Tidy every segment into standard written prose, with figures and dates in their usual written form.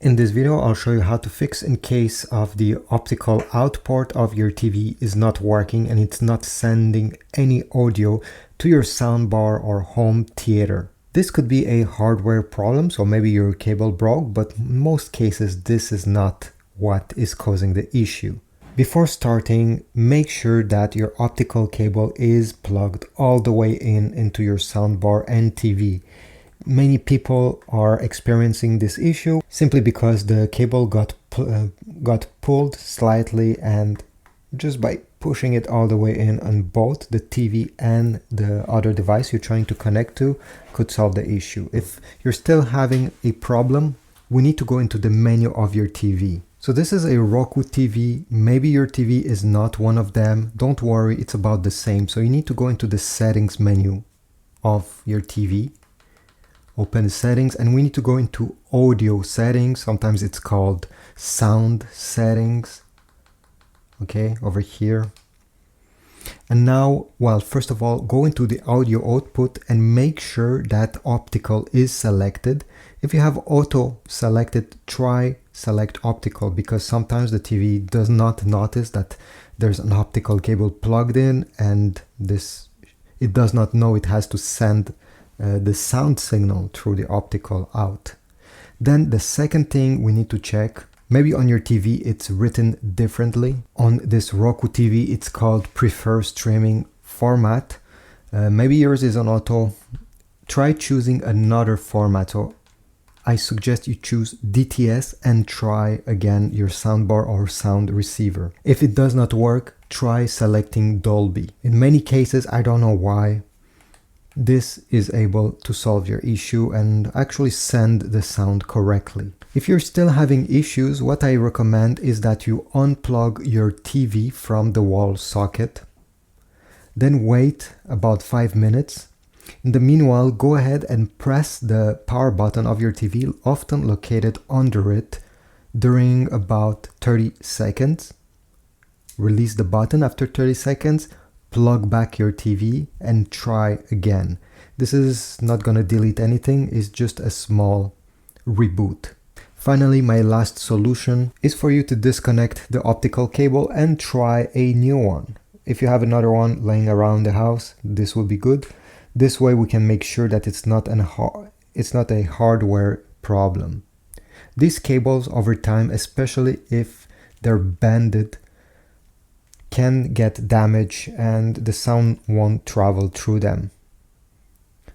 In this video, I'll show you how to fix in case of the optical out port of your TV is not working and it's not sending any audio to your soundbar or home theater. This could be a hardware problem, so maybe your cable broke, but in most cases this is not what is causing the issue. Before starting, make sure that your optical cable is plugged all the way into your soundbar and TV. Many people are experiencing this issue simply because the cable got pulled slightly, and just by pushing it all the way in on both the TV and the other device you're trying to connect to could solve the issue. If you're still having a problem, we need to go into the menu of your TV. So this is a Roku TV. Maybe your TV is not one of them. Don't worry, it's about the same. So you need to go into the settings menu of your TV. Open the settings, and we need to go into audio settings. Sometimes it's called sound settings. Okay, over here. And now, well, first of all, go into the audio output and make sure that optical is selected. If you have auto selected, try select optical, because sometimes the TV does not notice that there's an optical cable plugged in, and it does not know it has to send the sound signal through the optical out. Then the second thing we need to check, maybe on your TV it's written differently. On this Roku TV it's called prefer streaming format. Maybe yours is on auto. Try choosing another format. So I suggest you choose DTS and try again your soundbar or sound receiver. If it does not work, try selecting Dolby. In many cases, I don't know why, this is able to solve your issue and actually send the sound correctly. If you're still having issues, what I recommend is that you unplug your TV from the wall socket, then wait about 5 minutes. In the meanwhile, go ahead and press the power button of your TV, often located under it, during about 30 seconds. Release the button after 30 seconds. Plug back your TV and try again. This is not going to delete anything, it's just a small reboot. Finally, my last solution is for you to disconnect the optical cable and try a new one. If you have another one laying around the house, this will be good. This way we can make sure that it's not a hardware problem. These cables over time, especially if they're bended, can get damaged and the sound won't travel through them.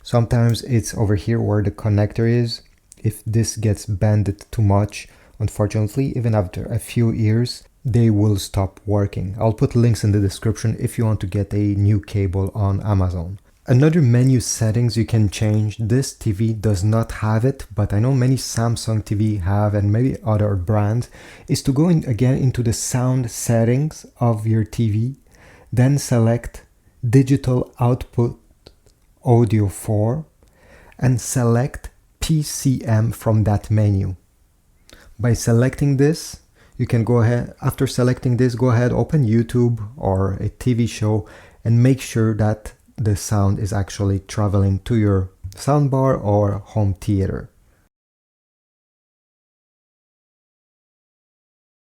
Sometimes it's over here where the connector is. If this gets bended too much, unfortunately, even after a few years, they will stop working. I'll put links in the description if you want to get a new cable on Amazon. Another menu settings you can change. This TV does not have it, but I know many Samsung TV have, and maybe other brands, is to go again into the sound settings of your TV, then select digital output audio 4 and select PCM from that menu. By selecting this, you can go ahead, after selecting this, go ahead, open YouTube or a TV show and make sure that the sound is actually traveling to your soundbar or home theater.